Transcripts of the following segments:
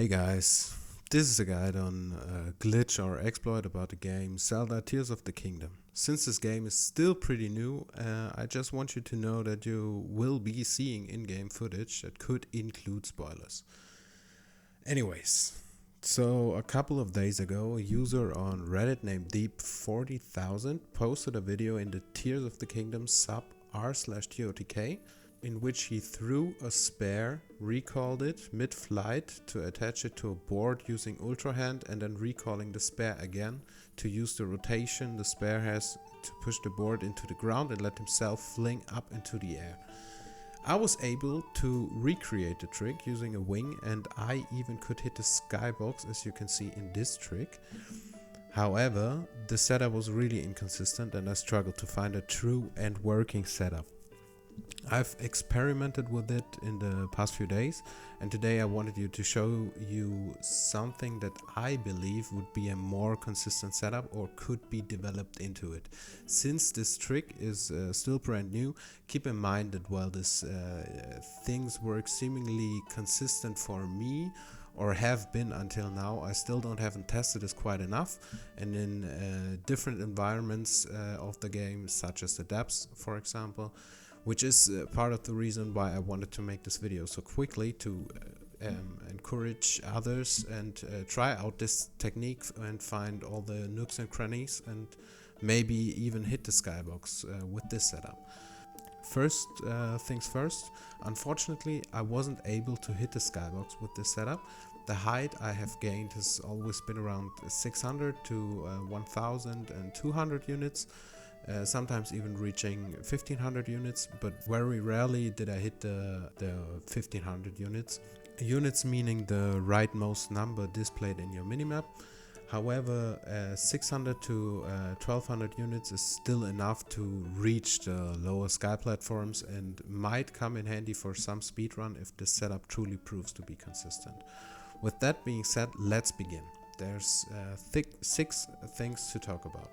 Hey guys, this is a guide on a glitch or exploit about the game Zelda Tears of the Kingdom. Since this game is still pretty new, I just want you to know that you will be seeing in-game footage that could include spoilers. Anyways, so a couple of days ago, a user on Reddit named Deep40000 posted a video in the Tears of the Kingdom sub r/TOTK in which he threw a spare, recalled it mid-flight to attach it to a board using Ultra Hand, and then recalling the spare again to use the rotation the spare has to push the board into the ground and let himself fling up into the air. I was able to recreate the trick using a wing, and I even could hit the skybox, as you can see in this trick. However, the setup was really inconsistent and I struggled to find a true and working setup. I've experimented with it in the past few days, and today I wanted to show you something that I believe would be a more consistent setup or could be developed into it. Since this trick is still brand new, keep in mind that while this things work seemingly consistent for me, or have been until now, I still haven't tested this quite enough, and in different environments of the game, such as the depths for example, which is part of the reason why I wanted to make this video so quickly, to encourage others and try out this technique and find all the nooks and crannies and maybe even hit the skybox with this setup. First things first, unfortunately I wasn't able to hit the skybox with this setup. The height I have gained has always been around 600 to 1200 units. Sometimes even reaching 1500 units, but very rarely did I hit the 1500 units. Units meaning the rightmost number displayed in your minimap. However, 600 to 1200 units is still enough to reach the lower sky platforms and might come in handy for some speedrun if this setup truly proves to be consistent. With that being said, let's begin. There's 6 things to talk about.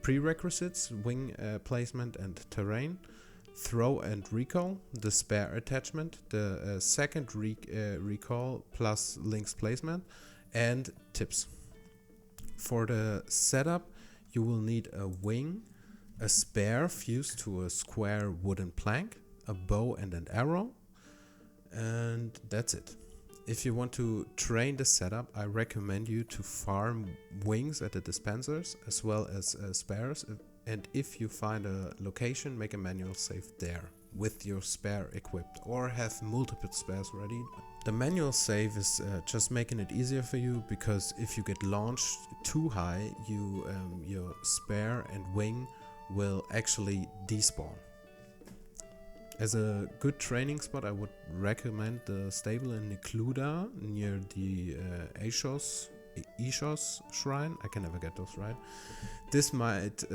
Prerequisites, wing placement and terrain, throw and recall, the spare attachment, the second recall plus links placement, and tips. For the setup, you will need a wing, a spare fused to a square wooden plank, a bow and an arrow, and that's it. If you want to train the setup, I recommend you to farm wings at the dispensers as well as spares, and if you find a location, make a manual save there with your spare equipped or have multiple spares ready. The manual save is just making it easier for you, because if you get launched too high, your spare and wing will actually despawn. As a good training spot, I would recommend the stable in Necluda near the Ishos shrine. I can never get those right. This might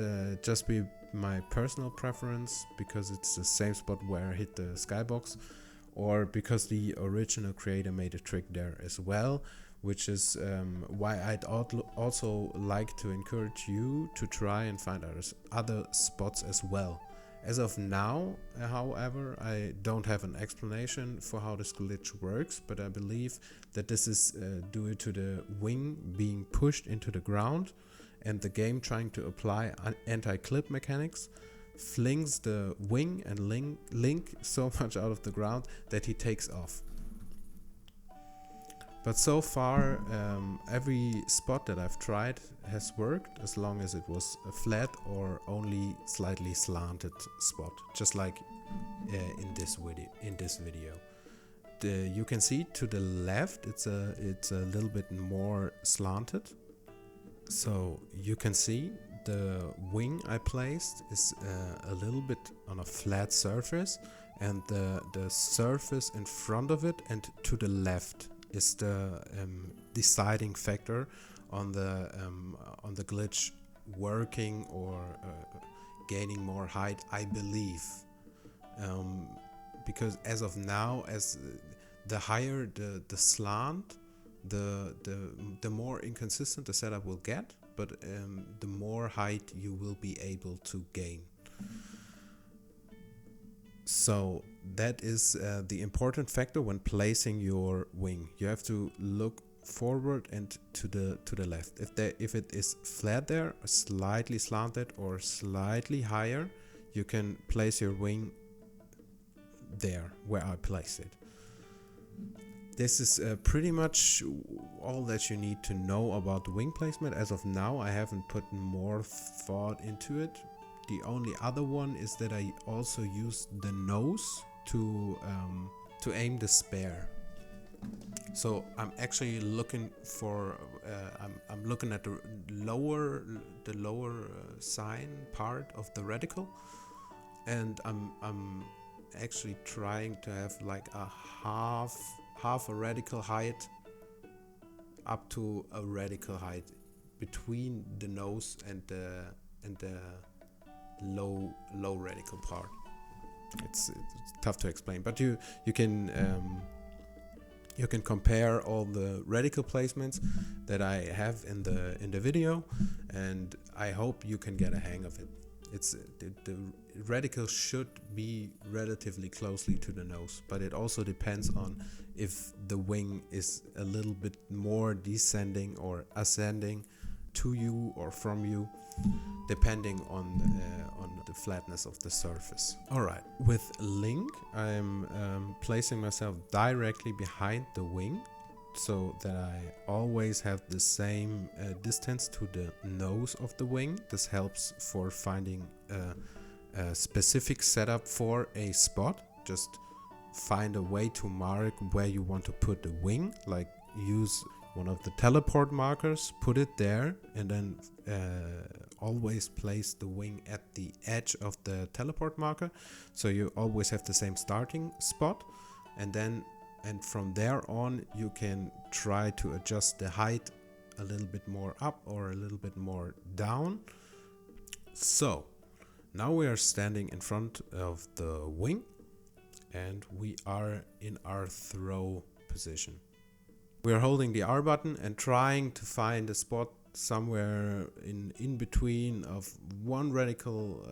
just be my personal preference, because it's the same spot where I hit the skybox, or because the original creator made a trick there as well, which is why I'd also like to encourage you to try and find other spots as well. As of now, however, I don't have an explanation for how this glitch works, but I believe that this is due to the wing being pushed into the ground and the game trying to apply anti-clip mechanics, flings the wing and Link so much out of the ground that he takes off. But so far, every spot that I've tried has worked, as long as it was a flat or only slightly slanted spot, just like in this video. You can see to the left, it's a little bit more slanted. So you can see the wing I placed is a little bit on a flat surface, and the surface in front of it and to the left is the deciding factor on the glitch working or gaining more height, I believe. Because as of now, as the higher the slant, the more inconsistent the setup will get, but the more height you will be able to gain. So that is the important factor when placing your wing. You have to look forward and to the left. If it is flat there, slightly slanted or slightly higher, you can place your wing there where I placed it. This is pretty much all that you need to know about the wing placement. As of now, I haven't put more thought into it. The only other one is that I also use the nose to aim the spare. So I'm actually looking for I'm looking at the lower sign part of the reticle, and I'm actually trying to have like a half a reticle height up to a reticle height between the nose and the low reticle part. It's tough to explain, but you can compare all the reticle placements that I have in the video, and I hope you can get a hang of it. It's the reticle should be relatively closely to the nose, but it also depends on if the wing is a little bit more descending or ascending to you or from you, depending on the flatness of the surface. Alright, with Link, I'm placing myself directly behind the wing, so that I always have the same distance to the nose of the wing. This helps for finding a specific setup for a spot. Just find a way to mark where you want to put the wing, like use one of the teleport markers, put it there, and then always place the wing at the edge of the teleport marker, so you always have the same starting spot, and from there on you can try to adjust the height a little bit more up or a little bit more down. So now we are standing in front of the wing and we are in our throw position. We are holding the R button and trying to find a spot somewhere in between of one reticle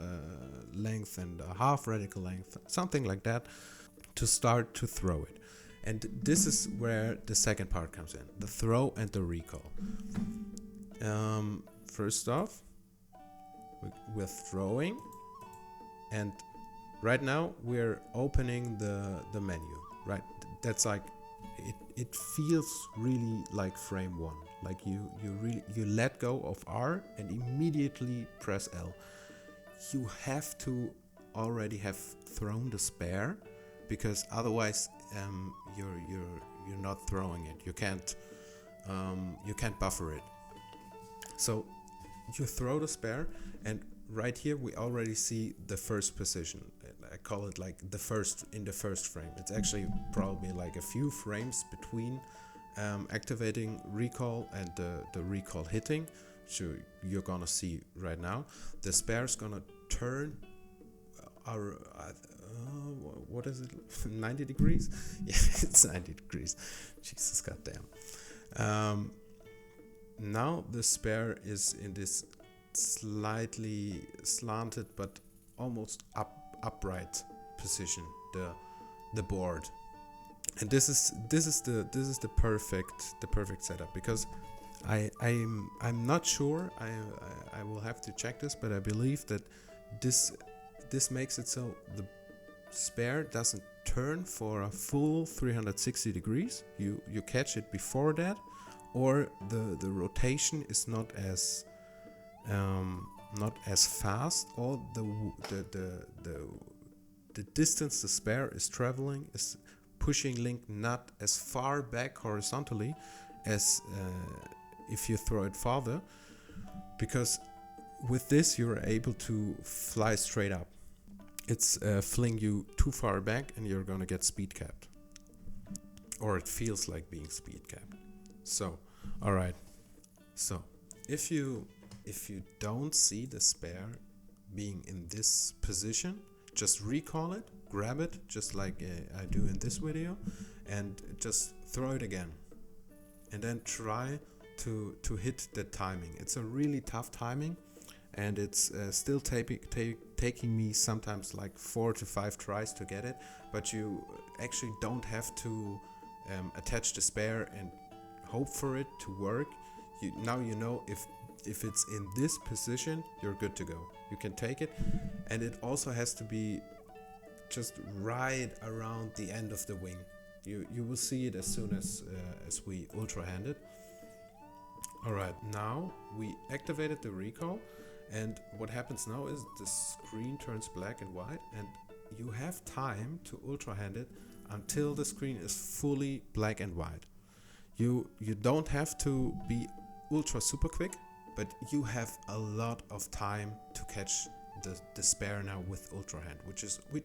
length and a half reticle length, something like that, to start to throw it. And this is where the second part comes in, the throw and the recall. First off, we're throwing, and right now we're opening the menu, right? That's like, it feels really like frame one. Like you let go of R and immediately press L. You have to already have thrown the spare, because otherwise you're not throwing it. You can't buffer it. So you throw the spare, and right here we already see the first position. I call it like the first frame. It's actually probably like a few frames between activating recall and the recall hitting. So you're gonna see right now the spare is gonna turn our what is it, 90 degrees? Yeah, it's 90 degrees. Jesus goddamn. Now the spare is in this slightly slanted but almost upright position, the board, and this is the perfect setup, because I'm not sure, I will have to check this, but I believe that this makes it so the spare doesn't turn for a full 360 degrees. You catch it before that, or the rotation is not as fast, or the distance the spare is traveling is pushing Link not as far back horizontally as if you throw it farther, because with this you're able to fly straight up. It's fling you too far back and you're gonna get speed capped, or it feels like being speed capped. So alright, so if you don't see the spare being in this position, just recall it, grab it, just like I do in this video, and just throw it again, and then try to hit the timing. It's a really tough timing. and it's still taking me sometimes like 4 to 5 tries to get it. But you actually don't have to attach the spare and hope for it to work. Now you know if it's in this position, you're good to go. You can take it, and it also has to be just right around the end of the wing. You will see it as soon as we ultra hand it. Alright, now we activated the recall, and what happens now is the screen turns black and white, and you have time to ultra hand it until the screen is fully black and white. You don't have to be ultra super quick, but you have a lot of time to catch the spare now with ultra hand, which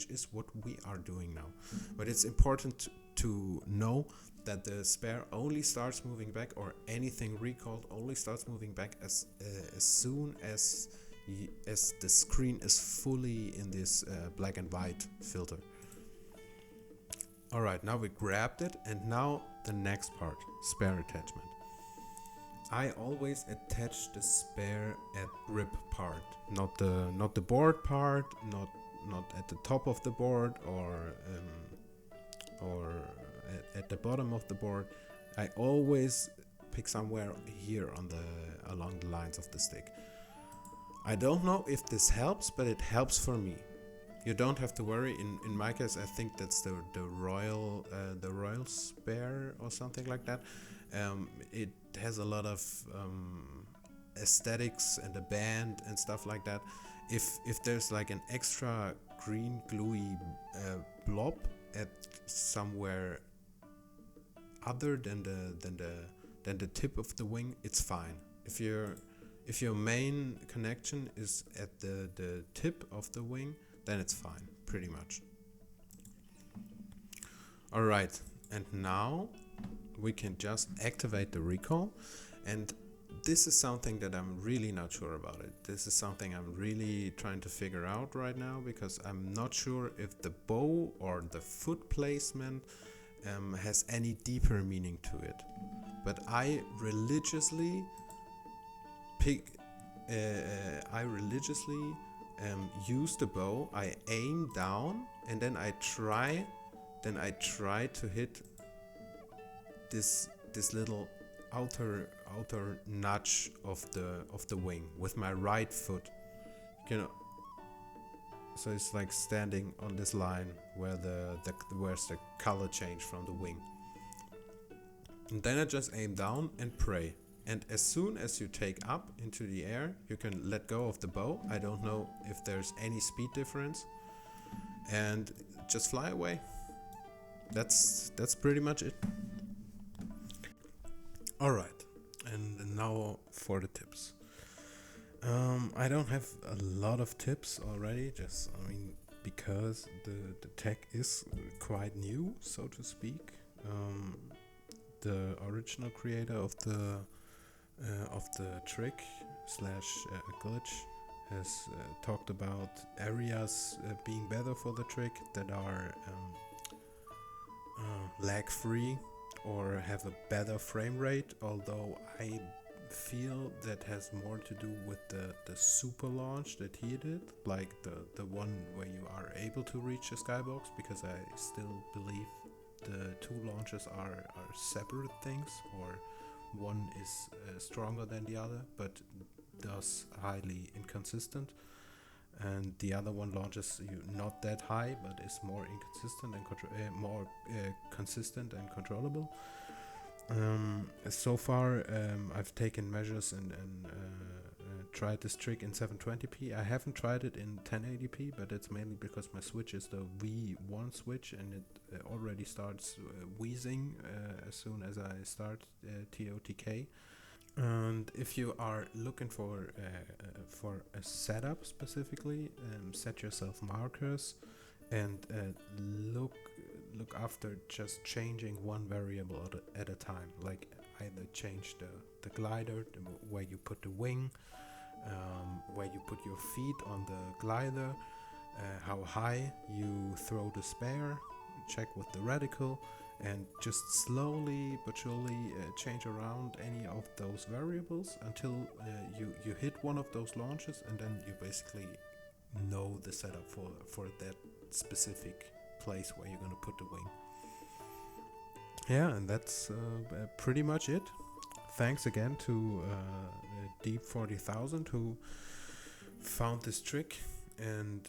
is what we are doing now. But it's important to know that the spare only starts moving back, or anything recalled only starts moving back as soon as the screen is fully in this black and white filter. Alright, now we grabbed it, and now the next part, spare attachment. I always attach the spare at grip part, not the board part, not at the top of the board or at the bottom of the board. I always pick somewhere here along the lines of the stick. I don't know if this helps, but it helps for me. You don't have to worry. In my case, I think that's the royal spare or something like that. It has a lot of aesthetics and a band and stuff like that. If there's like an extra green gluey blob at somewhere other than the tip of the wing, it's fine. If your main connection is at the tip of the wing, then it's fine, pretty much. Alright, and now we can just activate the recall, and this is something that I'm really not sure about it. This is something I'm really trying to figure out right now, because I'm not sure if the bow or the foot placement has any deeper meaning to it. But I religiously use the bow. I aim down, and then I try to hit this little outer notch of the wing with my right foot. So it's like standing on this line where's the color change from the wing. And then I just aim down and pray. And as soon as you take up into the air, you can let go of the bow. I don't know if there's any speed difference, and just fly away. That's pretty much it. Alright, and now for the tips. I don't have a lot of tips already, because the tech is quite new, so to speak. The original creator of the trick / glitch has talked about areas being better for the trick that are lag free or have a better frame rate, although I feel that has more to do with the super launch that he did, like the one where you are able to reach the skybox, because I still believe the two launches are separate things, or one is stronger than the other, but thus highly inconsistent, and the other one launches you not that high, but is more inconsistent and more consistent and controllable. So far, I've taken measures and tried this trick in 720p. I haven't tried it in 1080p, but it's mainly because my switch is the V1 switch, and it already starts wheezing as soon as I start TOTK. And if you are looking for a setup specifically, set yourself markers and look after just changing one variable at a time. Like either change the glider, where you put the wing, where you put your feet on the glider, how high you throw the spare, check with the reticle, and just slowly but surely change around any of those variables until you hit one of those launches, and then you basically know the setup for that specific place where you're going to put the wing. Yeah, and that's pretty much it. Thanks again to Deep 40,000 who found this trick, and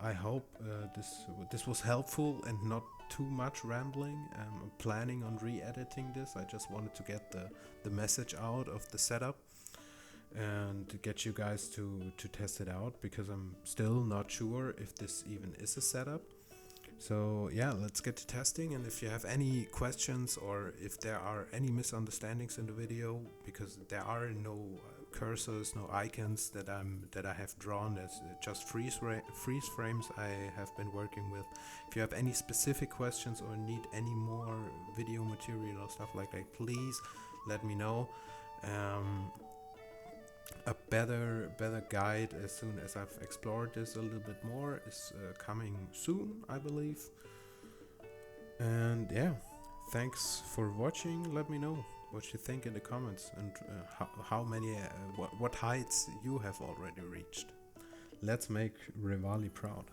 I hope this was helpful and not too much rambling. I'm planning on re-editing this. I just wanted to get the message out of the setup and to get you guys to test it out, because I'm still not sure if this even is a setup. So yeah, let's get to testing, and if you have any questions or if there are any misunderstandings in the video, because there are no cursors, no icons that I have drawn, as just freeze frames I have been working with. If you have any specific questions or need any more video material or stuff like that, please let me know. A better guide as soon as I've explored this a little bit more is coming soon, I believe. And yeah, thanks for watching. Let me know what you think in the comments, and how many what heights you have already reached. Let's make Revali proud.